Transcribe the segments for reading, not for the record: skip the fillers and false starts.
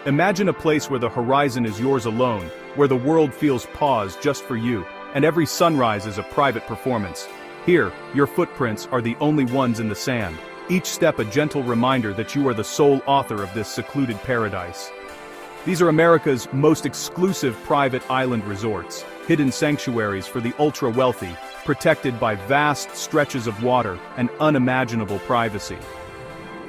Imagine a place where the horizon is yours alone, where the world feels paused just for you, and every sunrise is a private performance. Here, your footprints are the only ones in the sand, each step a gentle reminder that you are the sole author of this secluded paradise. These are America's most exclusive private island resorts, hidden sanctuaries for the ultra-wealthy, protected by vast stretches of water and unimaginable privacy.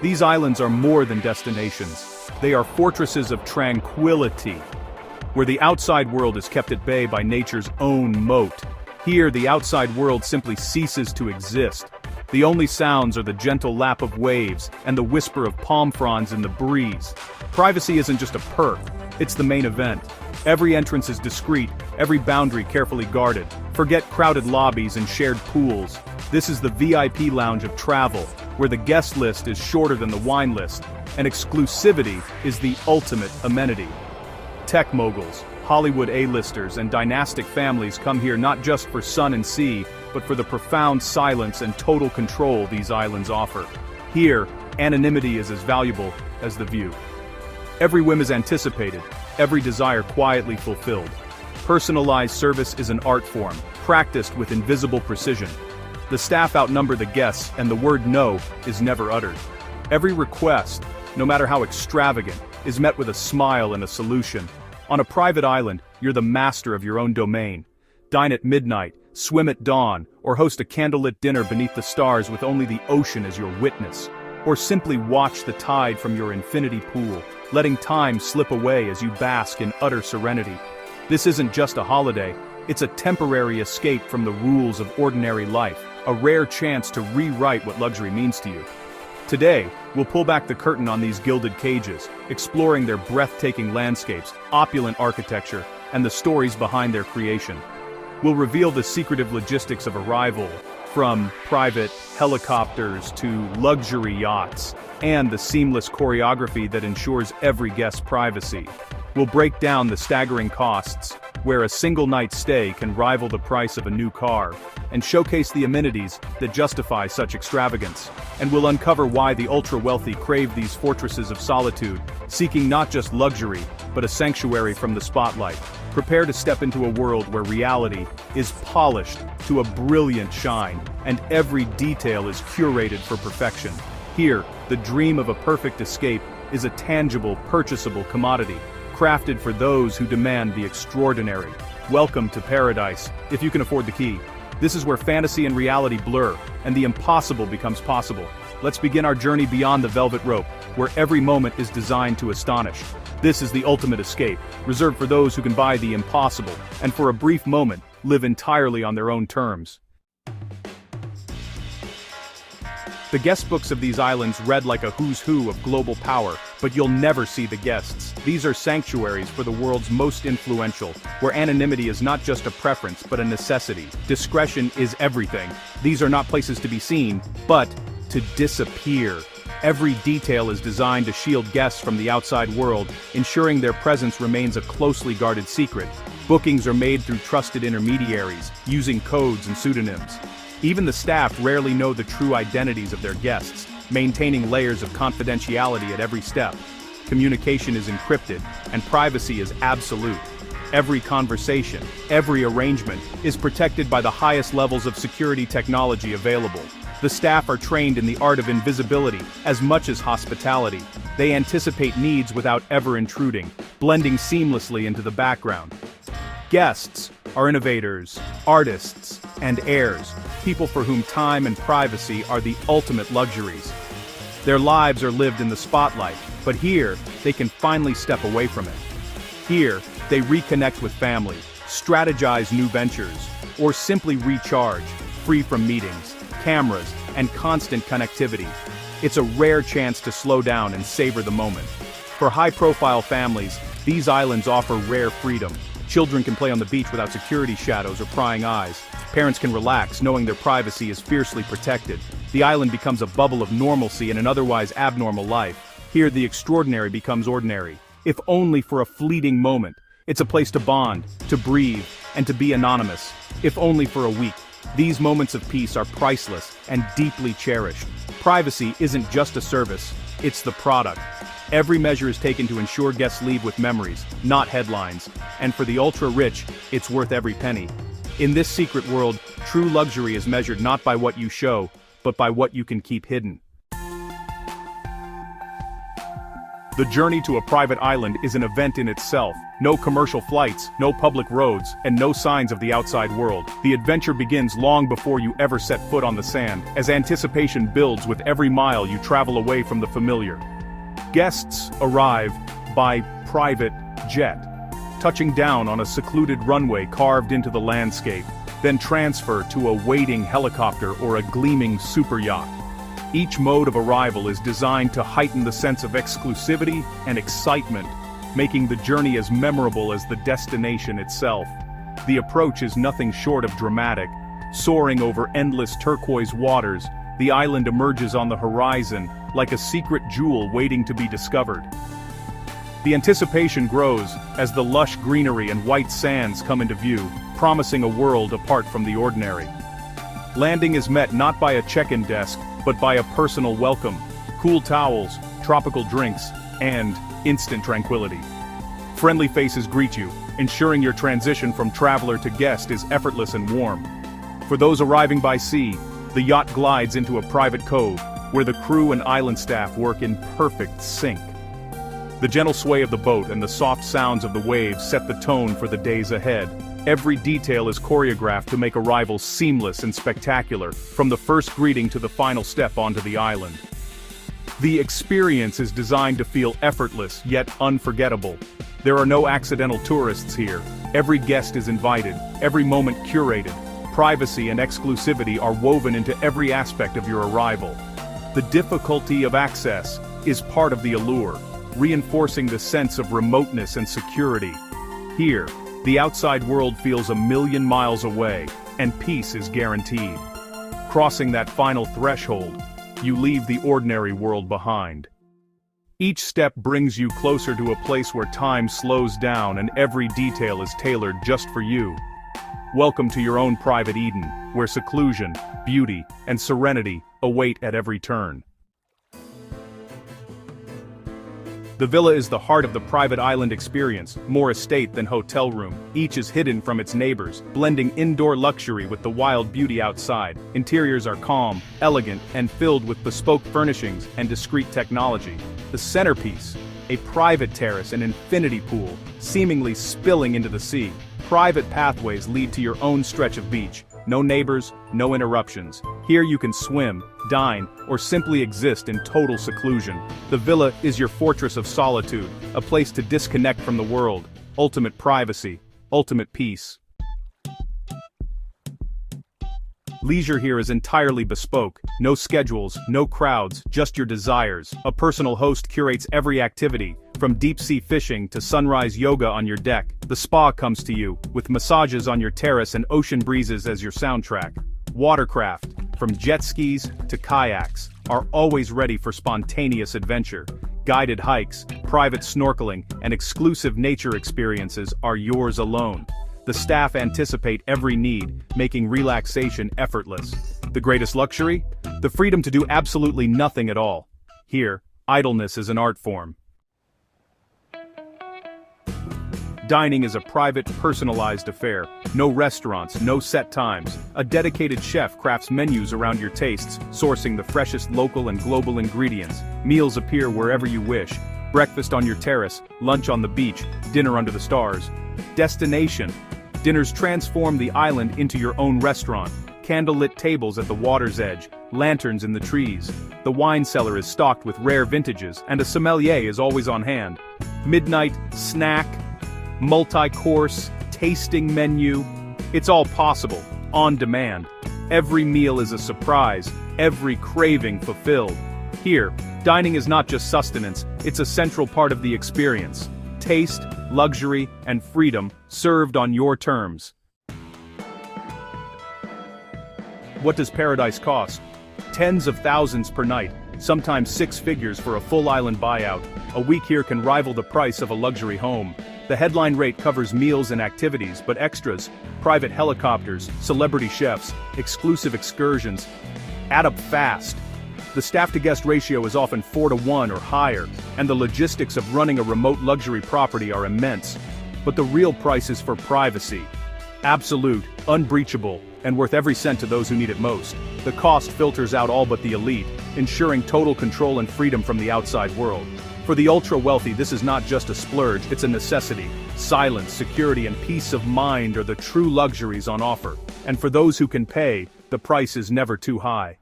These islands are more than destinations. They are fortresses of tranquility, where the outside world is kept at bay by nature's own moat. Here, the outside world simply ceases to exist. The only sounds are the gentle lap of waves and the whisper of palm fronds in the breeze. Privacy isn't just a perk, it's the main event. Every entrance is discreet, every boundary carefully guarded. Forget crowded lobbies and shared pools. This is the VIP lounge of travel, where the guest list is shorter than the wine list, and exclusivity is the ultimate amenity. Tech moguls, Hollywood A-listers, and dynastic families come here not just for sun and sea, but for the profound silence and total control these islands offer. Here, anonymity is as valuable as the view. Every whim is anticipated, every desire quietly fulfilled. Personalized service is an art form, practiced with invisible precision. The staff outnumber the guests, and the word no is never uttered. Every request, no matter how extravagant, is met with a smile and a solution. On a private island, you're the master of your own domain. Dine at midnight, swim at dawn, or host a candlelit dinner beneath the stars with only the ocean as your witness. Or simply watch the tide from your infinity pool, letting time slip away as you bask in utter serenity. This isn't just a holiday, it's a temporary escape from the rules of ordinary life, a rare chance to rewrite what luxury means to you. Today, we'll pull back the curtain on these gilded cages, exploring their breathtaking landscapes, opulent architecture, and the stories behind their creation. We'll reveal the secretive logistics of arrival, from private helicopters to luxury yachts, and the seamless choreography that ensures every guest's privacy. We'll break down the staggering costs, where a single night's stay can rival the price of a new car, and showcase the amenities that justify such extravagance. And we'll uncover why the ultra-wealthy crave these fortresses of solitude, seeking not just luxury, but a sanctuary from the spotlight. Prepare to step into a world where reality is polished to a brilliant shine, and every detail is curated for perfection. Here, the dream of a perfect escape is a tangible, purchasable commodity, crafted for those who demand the extraordinary. Welcome to paradise, if you can afford the key. This is where fantasy and reality blur, and the impossible becomes possible. Let's begin our journey beyond the velvet rope, where every moment is designed to astonish. This is the ultimate escape, reserved for those who can buy the impossible, and for a brief moment, live entirely on their own terms. The guest books of these islands read like a who's who of global power, but you'll never see the guests. These are sanctuaries for the world's most influential, where anonymity is not just a preference but a necessity. Discretion is everything. These are not places to be seen, but to disappear. Every detail is designed to shield guests from the outside world, ensuring their presence remains a closely guarded secret. Bookings are made through trusted intermediaries, using codes and pseudonyms. Even the staff rarely know the true identities of their guests, maintaining layers of confidentiality at every step. Communication is encrypted, and privacy is absolute. Every conversation, every arrangement, is protected by the highest levels of security technology available. The staff are trained in the art of invisibility as much as hospitality. They anticipate needs without ever intruding, blending seamlessly into the background. Guests are innovators, artists, and heirs, people for whom time and privacy are the ultimate luxuries. Their lives are lived in the spotlight, but here, they can finally step away from it. Here, they reconnect with family, strategize new ventures, or simply recharge, free from meetings, cameras, and constant connectivity. It's a rare chance to slow down and savor the moment. For high-profile families, these islands offer rare freedom. Children can play on the beach without security shadows or prying eyes. Parents can relax knowing their privacy is fiercely protected. The island becomes a bubble of normalcy in an otherwise abnormal life. Here, the extraordinary becomes ordinary, if only for a fleeting moment. It's a place to bond, to breathe, and to be anonymous, if only for a week. These moments of peace are priceless and deeply cherished. Privacy isn't just a service, it's the product. Every measure is taken to ensure guests leave with memories, not headlines. And for the ultra-rich, it's worth every penny. In this secret world, true luxury is measured not by what you show, but by what you can keep hidden. The journey to a private island is an event in itself. No commercial flights, no public roads, and no signs of the outside world. The adventure begins long before you ever set foot on the sand, as anticipation builds with every mile you travel away from the familiar. Guests arrive by private jet, touching down on a secluded runway carved into the landscape, then transfer to a waiting helicopter or a gleaming super yacht. Each mode of arrival is designed to heighten the sense of exclusivity and excitement, making the journey as memorable as the destination itself. The approach is nothing short of dramatic. Soaring over endless turquoise waters, the island emerges on the horizon, like a secret jewel waiting to be discovered. The anticipation grows as the lush greenery and white sands come into view, promising a world apart from the ordinary. Landing is met not by a check-in desk, but by a personal welcome, cool towels, tropical drinks, and instant tranquility. Friendly faces greet you, ensuring your transition from traveler to guest is effortless and warm. For those arriving by sea, the yacht glides into a private cove, where the crew and island staff work in perfect sync. The gentle sway of the boat and the soft sounds of the waves set the tone for the days ahead. Every detail is choreographed to make arrival seamless and spectacular, from the first greeting to the final step onto the island. The experience is designed to feel effortless yet unforgettable. There are no accidental tourists here. Every guest is invited, every moment curated. Privacy and exclusivity are woven into every aspect of your arrival. The difficulty of access is part of the allure, reinforcing the sense of remoteness and security. Here, the outside world feels a million miles away, and peace is guaranteed. Crossing that final threshold, you leave the ordinary world behind. Each step brings you closer to a place where time slows down and every detail is tailored just for you. Welcome to your own private Eden, where seclusion, beauty, and serenity await at every turn. The villa is the heart of the private island experience, more estate than hotel room. Each is hidden from its neighbors, blending indoor luxury with the wild beauty outside. Interiors are calm, elegant, and filled with bespoke furnishings and discreet technology. The centerpiece, a private terrace and infinity pool, seemingly spilling into the sea. Private pathways lead to your own stretch of beach. No neighbors, no interruptions. Here you can swim, dine, or simply exist in total seclusion. The villa is your fortress of solitude, a place to disconnect from the world. Ultimate privacy, ultimate peace. Leisure here is entirely bespoke. No schedules, no crowds, just your desires. A personal host curates every activity, from deep-sea fishing to sunrise yoga on your deck. The spa comes to you, with massages on your terrace and ocean breezes as your soundtrack. Watercraft, from jet skis to kayaks, are always ready for spontaneous adventure. Guided hikes, private snorkeling, and exclusive nature experiences are yours alone. The staff anticipate every need, making relaxation effortless. The greatest luxury? The freedom to do absolutely nothing at all. Here, idleness is an art form. Dining is a private, personalized affair. No restaurants, no set times. A dedicated chef crafts menus around your tastes, sourcing the freshest local and global ingredients. Meals appear wherever you wish. Breakfast on your terrace, lunch on the beach, dinner under the stars. Destination. Dinners transform the island into your own restaurant. Candlelit tables at the water's edge, lanterns in the trees. The wine cellar is stocked with rare vintages, and a sommelier is always on hand. Midnight snack, multi-course, tasting menu. It's all possible, on demand. Every meal is a surprise, every craving fulfilled. Here, dining is not just sustenance, it's a central part of the experience. Taste, luxury, and freedom served on your terms. What does paradise cost? Tens of thousands per night, sometimes six figures for a full island buyout. A week here can rival the price of a luxury home. The headline rate covers meals and activities, but extras, private helicopters, celebrity chefs, exclusive excursions, add up fast. The staff-to-guest ratio is often 4-to-1 or higher, and the logistics of running a remote luxury property are immense. But the real price is for privacy. Absolute, unbreachable, and worth every cent to those who need it most. The cost filters out all but the elite, ensuring total control and freedom from the outside world. For the ultra-wealthy, this is not just a splurge, it's a necessity. Silence, security, and peace of mind are the true luxuries on offer. And for those who can pay, the price is never too high.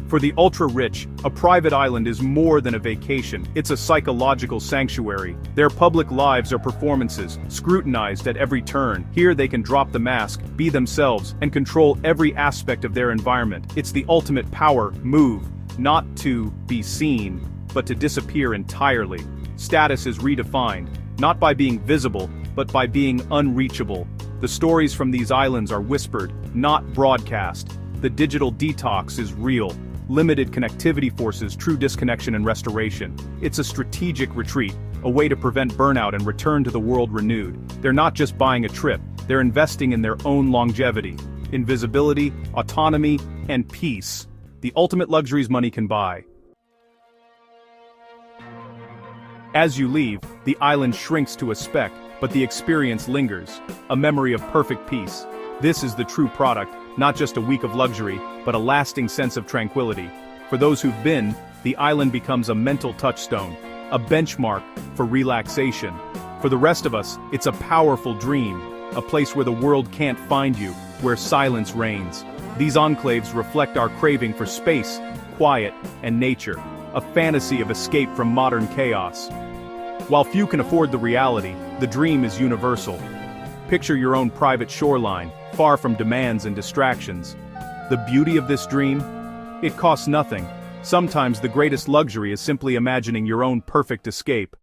For the ultra-rich, a private island is more than a vacation, it's a psychological sanctuary. Their public lives are performances, scrutinized at every turn. Here they can drop the mask, be themselves, and control every aspect of their environment. It's the ultimate power move, not to be seen, but to disappear entirely. Status is redefined, not by being visible, but by being unreachable. The stories from these islands are whispered, not broadcast. The digital detox is real. Limited connectivity forces true disconnection and restoration. It's a strategic retreat, a way to prevent burnout and return to the world renewed. They're not just buying a trip, they're investing in their own longevity, invisibility, autonomy, and peace. The ultimate luxuries money can buy. As you leave, the island shrinks to a speck, but the experience lingers, a memory of perfect peace. This is the true product, not just a week of luxury, but a lasting sense of tranquility. For those who've been, the island becomes a mental touchstone, a benchmark for relaxation. For the rest of us, it's a powerful dream, a place where the world can't find you, where silence reigns. These enclaves reflect our craving for space, quiet, and nature, a fantasy of escape from modern chaos. While few can afford the reality, the dream is universal. Picture your own private shoreline, far from demands and distractions. The beauty of this dream? It costs nothing. Sometimes the greatest luxury is simply imagining your own perfect escape.